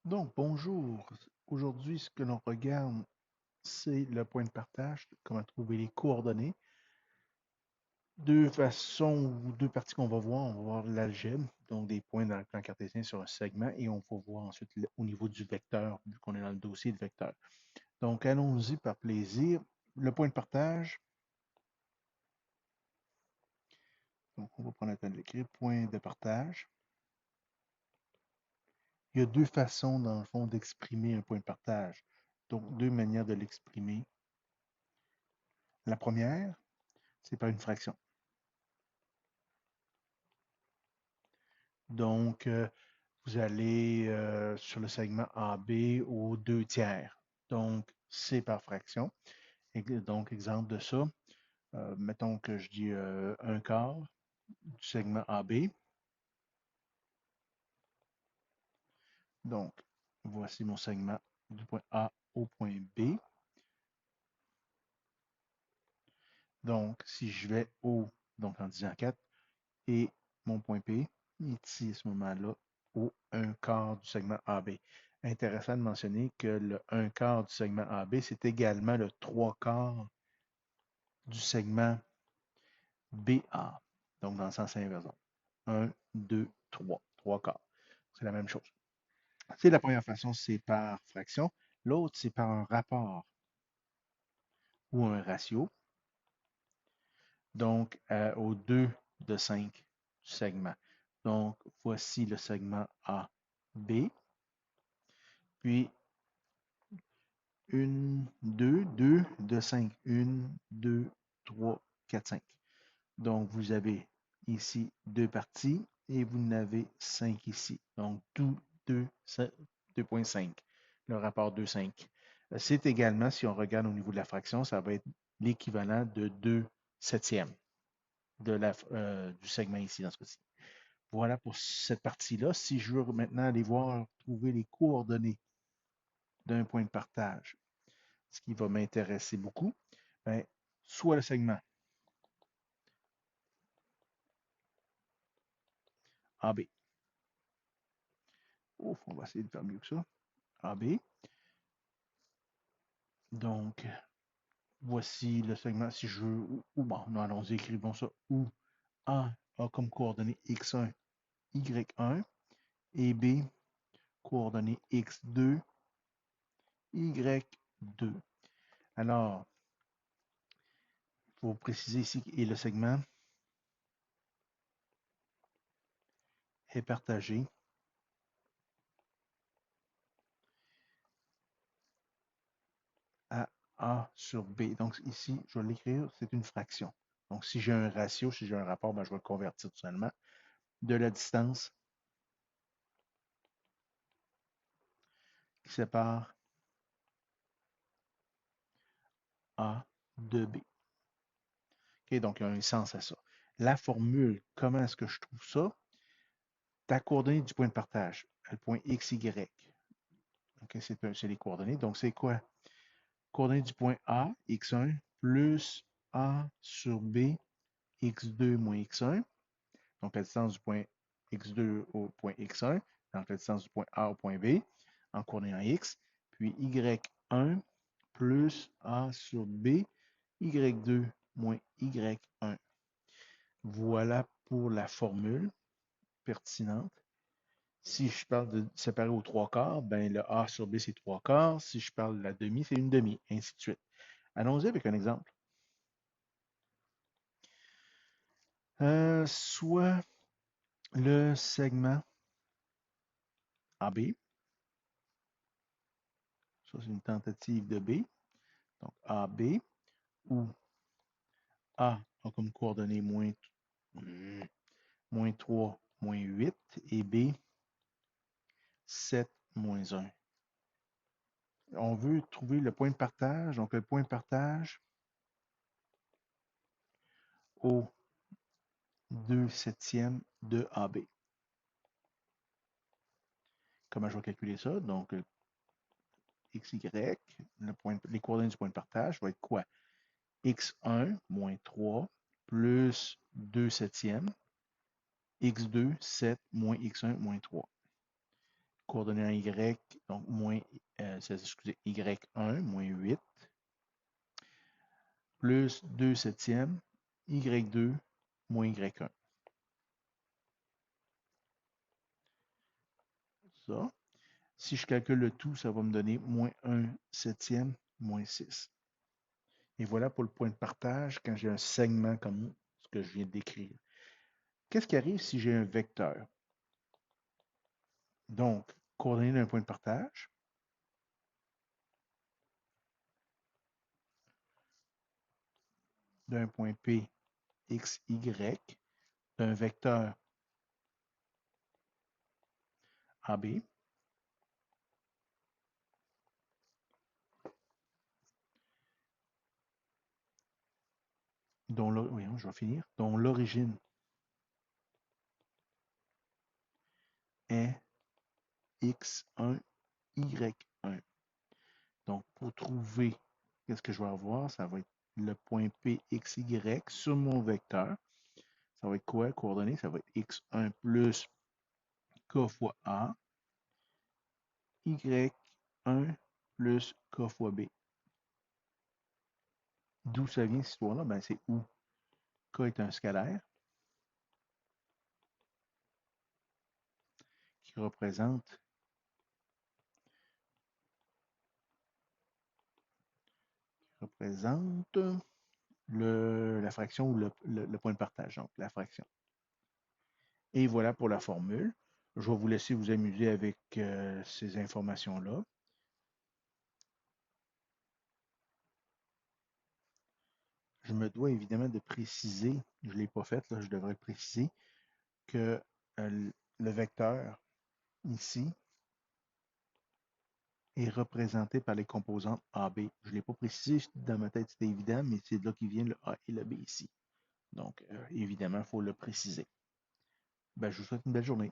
Donc, bonjour. Aujourd'hui, ce que l'on regarde, c'est le point de partage, comment trouver les coordonnées. Deux façons ou deux parties qu'on va voir. On va voir l'algèbre, donc des points dans le plan cartésien sur un segment, et on va voir ensuite au niveau du vecteur, vu qu'on est dans le dossier de vecteur. Donc, allons-y par plaisir. Le point de partage, donc on va prendre le temps de l'écrire, point de partage. Il y a deux façons, dans le fond, d'exprimer un point de partage. Donc, deux manières de l'exprimer. La première, c'est par une fraction. Donc, vous allez sur le segment AB aux 2 tiers. Donc, c'est par fraction. Donc, exemple de ça, mettons que je dis un quart du segment AB. Donc, voici mon segment du point A au point B. Donc, si je vais donc en disant 4, et mon point P, ici, à ce moment-là, au un quart du segment AB. Intéressant de mentionner que le un quart du segment AB, c'est également le 3 quarts du segment BA. Donc, dans le sens inverse. 1, 2, 3. 3 quarts. C'est la même chose. C'est la première façon, c'est par fraction. L'autre, c'est par un rapport ou un ratio. Donc, au 2 de 5 du segment. Donc, voici le segment AB. Puis, 1, 2, 2 de 5. 1, 2, 3, 4, 5. Donc, vous avez ici deux parties et vous en avez 5 ici. Donc, tout 2,5. Le rapport 2,5. C'est également, si on regarde au niveau de la fraction, ça va être l'équivalent de 2 septièmes du segment ici, dans ce cas-ci. Voilà pour cette partie-là. Si je veux maintenant aller voir, trouver les coordonnées d'un point de partage, ce qui va m'intéresser beaucoup, ben, soit le segment AB. Ouf, on va essayer de faire mieux que ça. AB. Donc, voici le segment. Si je veux, ou bon, non, allons-y, écrivons ça. Où A a comme coordonnée x1, y1, et B, coordonnée x2, y2. Alors, il faut préciser ici que le segment est partagé à A sur B. Donc ici, je vais l'écrire, c'est une fraction. Donc si j'ai un ratio, si j'ai un rapport, ben, je vais le convertir tout simplement de la distance qui sépare A de B. OK, donc il y a un sens à ça. La formule, comment est-ce que je trouve ça? Ta coordonnée du point de partage, le point x, y. OK, c'est les coordonnées. Donc c'est quoi? Coordonnées du point A, x1, plus A sur B, x2 moins x1. Donc la distance du point x2 au point x1, donc la distance du point A au point B, en coordonnée en x, puis y1 plus A sur B, y2 moins y1. Voilà pour la formule pertinente. Si je parle de séparer aux 3 quarts, ben le A sur B, c'est 3 quarts. Si je parle de la demi, c'est une demi, ainsi de suite. Allons-y avec un exemple. Soit le segment AB, ça c'est une tentative de B, donc AB, où A a comme coordonnée moins 3, moins 8, et B, 7, moins 1. On veut trouver le point de partage, donc le point de partage au 2 septièmes de AB. Comment je vais calculer ça? Donc, XY, les coordonnées du point de partage va être quoi? X1 moins 3 plus 2 septièmes, X2, 7 moins X1 moins 3. coordonnées en Y, donc excusez, Y1 moins 8, plus 2 septièmes, Y2 moins Y1. Ça. Si je calcule le tout, ça va me donner moins 1 septième moins 6. Et voilà pour le point de partage quand j'ai un segment comme ce que je viens de décrire. Qu'est-ce qui arrive si j'ai un vecteur? Donc, coordonnées d'un point de partage, d'un point P, X, Y, d'un vecteur AB, voyons, je vais finir, dont l'origine est X1, Y1. Donc, pour trouver qu'est-ce que je vais avoir, ça va être le point P, X, Y sur mon vecteur. Ça va être quoi, coordonnées? Ça va être X1 plus K fois A, Y1 plus K fois B. D'où ça vient cette histoire-là? Ben, c'est où K est un scalaire qui représente la fraction ou le point de partage, donc la fraction. Et voilà pour la formule. Je vais vous laisser vous amuser avec ces informations-là. Je me dois évidemment de préciser, je ne l'ai pas fait, là, je devrais le préciser, que le vecteur ici est représenté par les composantes AB. Je ne l'ai pas précisé, dans ma tête c'était évident, mais c'est de là qu'il vient le A et le B ici. Donc, évidemment, il faut le préciser. Ben, je vous souhaite une belle journée.